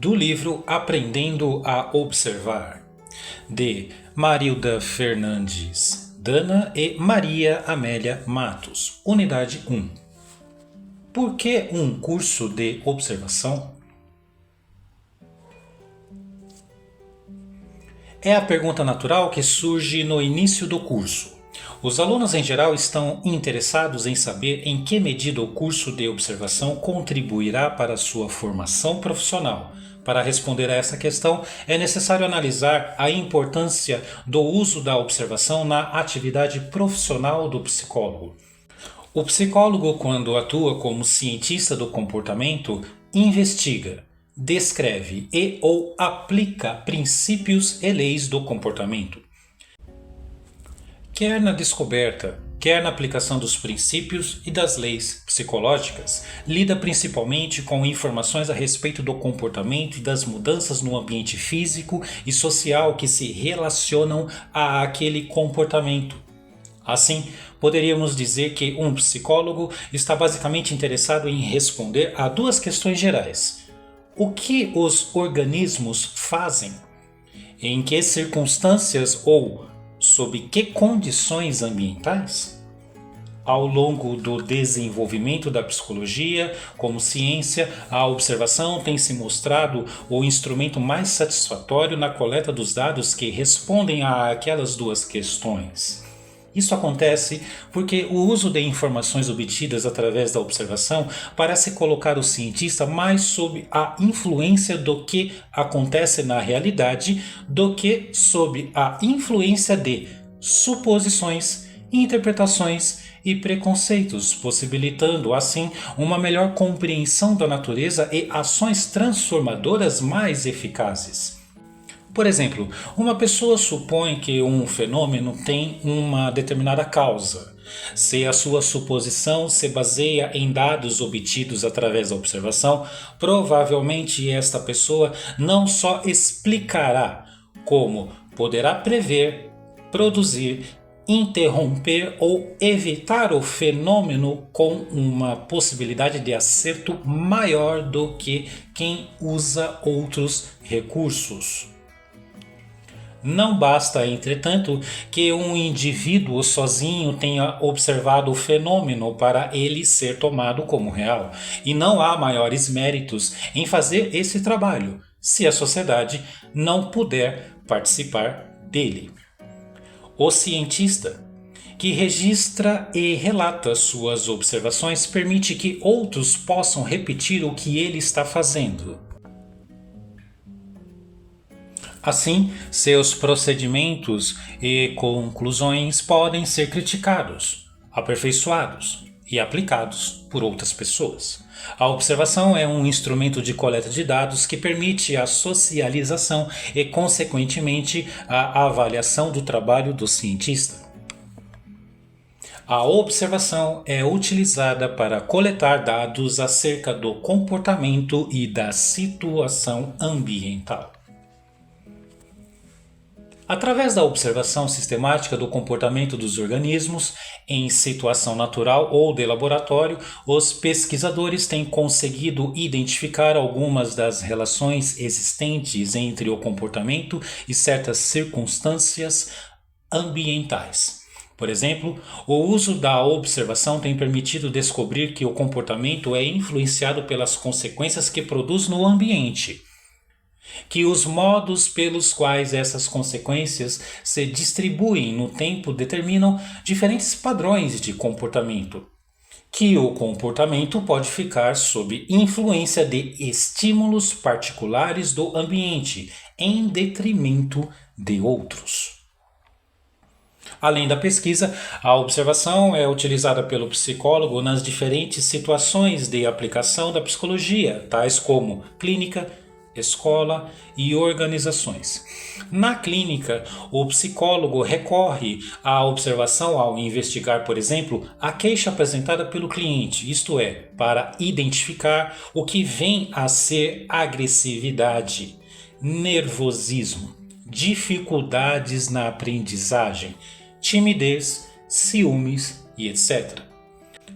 do livro Aprendendo a Observar, de Marilda Fernandes Dana e Maria Amélia Matos, Unidade 1. Por que um curso de observação? É a pergunta natural que surge no início do curso. Os alunos em geral estão interessados em saber em que medida o curso de observação contribuirá para a sua formação profissional. Para responder a essa questão, é necessário analisar a importância do uso da observação na atividade profissional do psicólogo. O psicólogo, quando atua como cientista do comportamento, investiga, descreve e ou aplica princípios e leis do comportamento. Quer na descoberta, quer na aplicação dos princípios e das leis psicológicas, lida principalmente com informações a respeito do comportamento e das mudanças no ambiente físico e social que se relacionam a aquele comportamento. Assim, poderíamos dizer que um psicólogo está basicamente interessado em responder a duas questões gerais. O que os organismos fazem? Em que circunstâncias ou sob que condições ambientais? Ao longo do desenvolvimento da psicologia como ciência, a observação tem se mostrado o instrumento mais satisfatório na coleta dos dados que respondem a aquelas duas questões. Isso acontece porque o uso de informações obtidas através da observação parece colocar o cientista mais sob a influência do que acontece na realidade do que sob a influência de suposições, interpretações e preconceitos, possibilitando assim uma melhor compreensão da natureza e ações transformadoras mais eficazes. Por exemplo, uma pessoa supõe que um fenômeno tem uma determinada causa. Se a sua suposição se baseia em dados obtidos através da observação, provavelmente esta pessoa não só explicará, como poderá prever, produzir, interromper ou evitar o fenômeno com uma possibilidade de acerto maior do que quem usa outros recursos. Não basta, entretanto, que um indivíduo sozinho tenha observado o fenômeno para ele ser tomado como real, e não há maiores méritos em fazer esse trabalho, se a sociedade não puder participar dele. O cientista, que registra e relata suas observações, permite que outros possam repetir o que ele está fazendo. Assim, seus procedimentos e conclusões podem ser criticados, aperfeiçoados e aplicados por outras pessoas. A observação é um instrumento de coleta de dados que permite a socialização e, consequentemente, a avaliação do trabalho do cientista. A observação é utilizada para coletar dados acerca do comportamento e da situação ambiental. Através da observação sistemática do comportamento dos organismos, em situação natural ou de laboratório, os pesquisadores têm conseguido identificar algumas das relações existentes entre o comportamento e certas circunstâncias ambientais. Por exemplo, o uso da observação tem permitido descobrir que o comportamento é influenciado pelas consequências que produz no ambiente, que os modos pelos quais essas consequências se distribuem no tempo determinam diferentes padrões de comportamento, que o comportamento pode ficar sob influência de estímulos particulares do ambiente, em detrimento de outros. Além da pesquisa, a observação é utilizada pelo psicólogo nas diferentes situações de aplicação da psicologia, tais como clínica, escola e organizações. Na clínica, o psicólogo recorre à observação ao investigar, por exemplo, a queixa apresentada pelo cliente, isto é, para identificar o que vem a ser agressividade, nervosismo, dificuldades na aprendizagem, timidez, ciúmes e etc.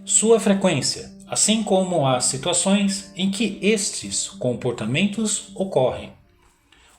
Sua frequência, assim como as situações em que estes comportamentos ocorrem.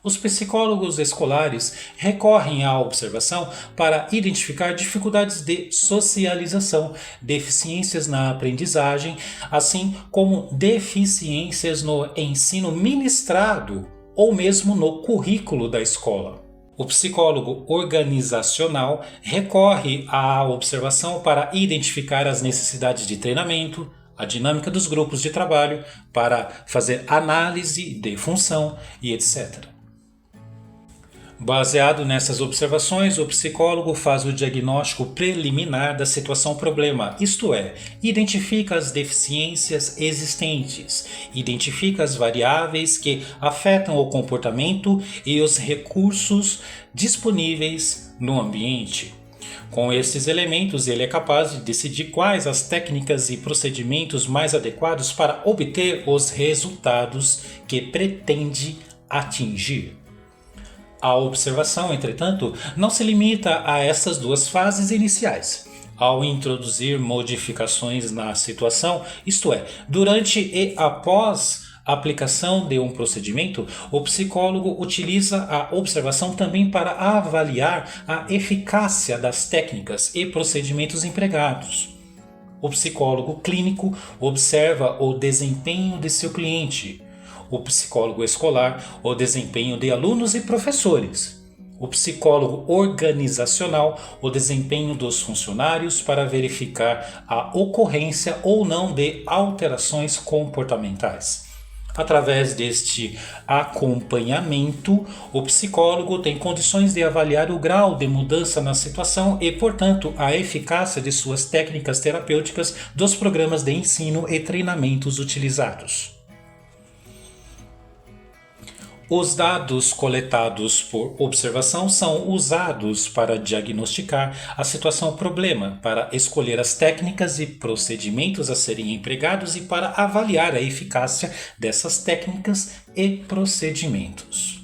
Os psicólogos escolares recorrem à observação para identificar dificuldades de socialização, deficiências na aprendizagem, assim como deficiências no ensino ministrado ou mesmo no currículo da escola. O psicólogo organizacional recorre à observação para identificar as necessidades de treinamento, a dinâmica dos grupos de trabalho, para fazer análise de função e etc. Baseado nessas observações, o psicólogo faz o diagnóstico preliminar da situação-problema, isto é, identifica as deficiências existentes, identifica as variáveis que afetam o comportamento e os recursos disponíveis no ambiente. Com esses elementos, ele é capaz de decidir quais as técnicas e procedimentos mais adequados para obter os resultados que pretende atingir. A observação, entretanto, não se limita a essas duas fases iniciais. Ao introduzir modificações na situação, isto é, durante e após a aplicação de um procedimento, o psicólogo utiliza a observação também para avaliar a eficácia das técnicas e procedimentos empregados. O psicólogo clínico observa o desempenho de seu cliente. O psicólogo escolar, o desempenho de alunos e professores. O psicólogo organizacional, o desempenho dos funcionários para verificar a ocorrência ou não de alterações comportamentais. Através deste acompanhamento, o psicólogo tem condições de avaliar o grau de mudança na situação e, portanto, a eficácia de suas técnicas terapêuticas dos programas de ensino e treinamentos utilizados. Os dados coletados por observação são usados para diagnosticar a situação-problema, para escolher as técnicas e procedimentos a serem empregados e para avaliar a eficácia dessas técnicas e procedimentos.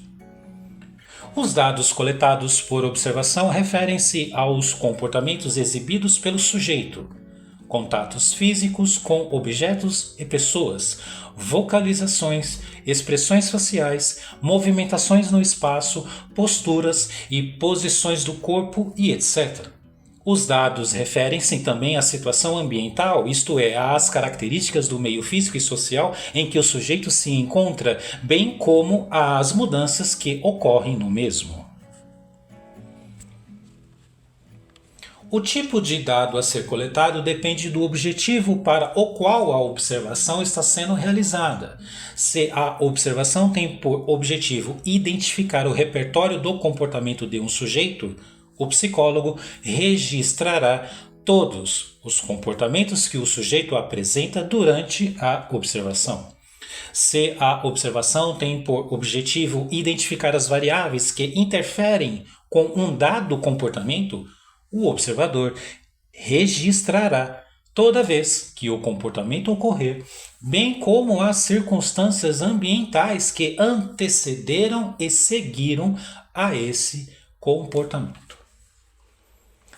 Os dados coletados por observação referem-se aos comportamentos exibidos pelo sujeito, contatos físicos com objetos e pessoas, vocalizações, expressões faciais, movimentações no espaço, posturas e posições do corpo e etc. Os dados referem-se também à situação ambiental, isto é, às características do meio físico e social em que o sujeito se encontra, bem como às mudanças que ocorrem no mesmo. O tipo de dado a ser coletado depende do objetivo para o qual a observação está sendo realizada. Se a observação tem por objetivo identificar o repertório do comportamento de um sujeito, o psicólogo registrará todos os comportamentos que o sujeito apresenta durante a observação. Se a observação tem por objetivo identificar as variáveis que interferem com um dado comportamento, o observador registrará toda vez que o comportamento ocorrer, bem como as circunstâncias ambientais que antecederam e seguiram a esse comportamento.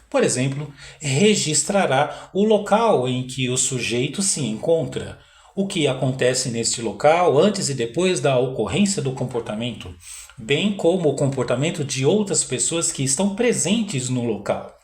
Por exemplo, registrará o local em que o sujeito se encontra, o que acontece neste local antes e depois da ocorrência do comportamento, bem como o comportamento de outras pessoas que estão presentes no local.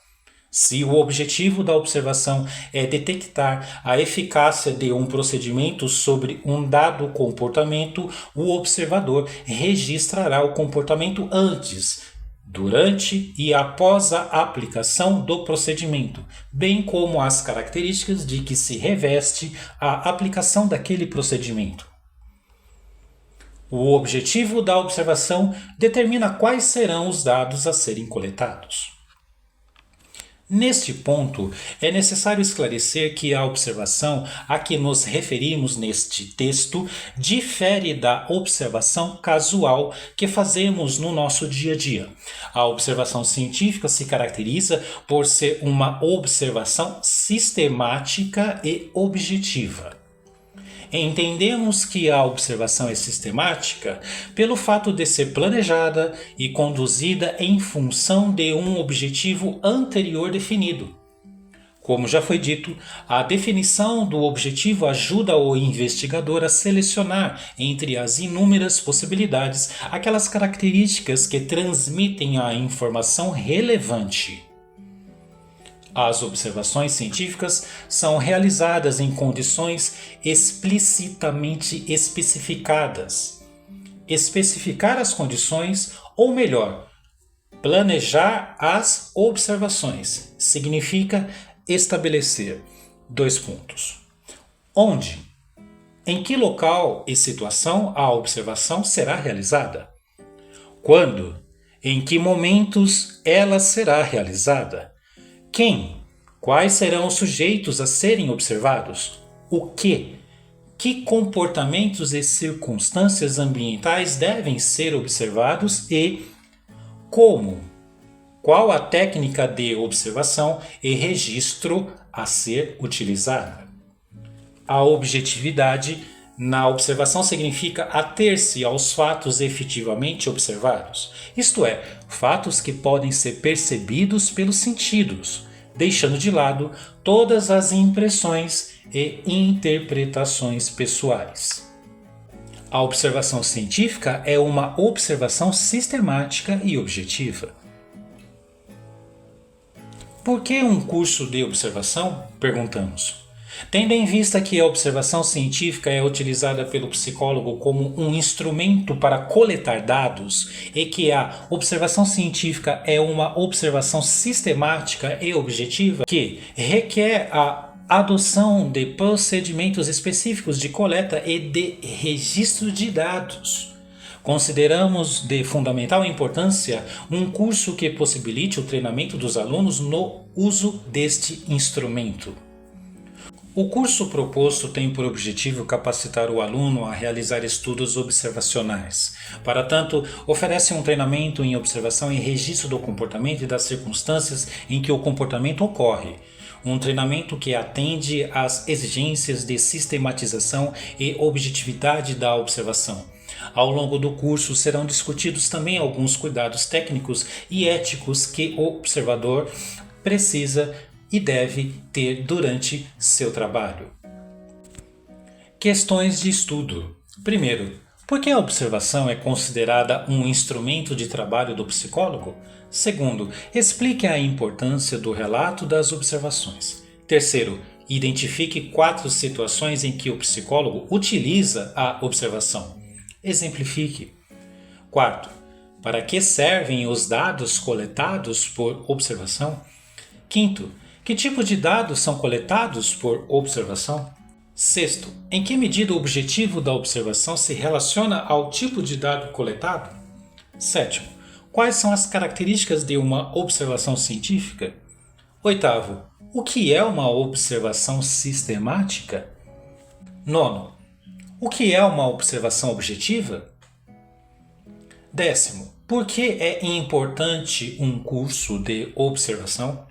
Se o objetivo da observação é detectar a eficácia de um procedimento sobre um dado comportamento, o observador registrará o comportamento antes, durante e após a aplicação do procedimento, bem como as características de que se reveste a aplicação daquele procedimento. O objetivo da observação determina quais serão os dados a serem coletados. Neste ponto, é necessário esclarecer que a observação a que nos referimos neste texto difere da observação casual que fazemos no nosso dia a dia. A observação científica se caracteriza por ser uma observação sistemática e objetiva. Entendemos que a observação é sistemática pelo fato de ser planejada e conduzida em função de um objetivo anterior definido. Como já foi dito, a definição do objetivo ajuda o investigador a selecionar entre as inúmeras possibilidades aquelas características que transmitem a informação relevante. As observações científicas são realizadas em condições explicitamente especificadas. Especificar as condições, ou melhor, planejar as observações, significa estabelecer dois pontos. Onde, em que local e situação a observação será realizada? Quando, em que momentos ela será realizada? Quem? Quais serão os sujeitos a serem observados? O que? Que comportamentos e circunstâncias ambientais devem ser observados e como? Qual a técnica de observação e registro a ser utilizada? A objetividade na observação significa ater-se aos fatos efetivamente observados, isto é, fatos que podem ser percebidos pelos sentidos, deixando de lado todas as impressões e interpretações pessoais. A observação científica é uma observação sistemática e objetiva. Por que um curso de observação? Perguntamos. Tendo em vista que a observação científica é utilizada pelo psicólogo como um instrumento para coletar dados e que a observação científica é uma observação sistemática e objetiva que requer a adoção de procedimentos específicos de coleta e de registro de dados. Consideramos de fundamental importância um curso que possibilite o treinamento dos alunos no uso deste instrumento. O curso proposto tem por objetivo capacitar o aluno a realizar estudos observacionais. Para tanto, oferece um treinamento em observação e registro do comportamento e das circunstâncias em que o comportamento ocorre. Um treinamento que atende às exigências de sistematização e objetividade da observação. Ao longo do curso serão discutidos também alguns cuidados técnicos e éticos que o observador precisa e deve ter durante seu trabalho. Questões de estudo. Primeiro, por que a observação é considerada um instrumento de trabalho do psicólogo? Segundo, explique a importância do relato das observações. Terceiro, identifique 4 situações em que o psicólogo utiliza a observação. Exemplifique. Quarto, para que servem os dados coletados por observação? Quinto, que tipo de dados são coletados por observação? Sexto, em que medida o objetivo da observação se relaciona ao tipo de dado coletado? Sétimo, quais são as características de uma observação científica? Oitavo, o que é uma observação sistemática? Nono, o que é uma observação objetiva? Décimo, por que é importante um curso de observação?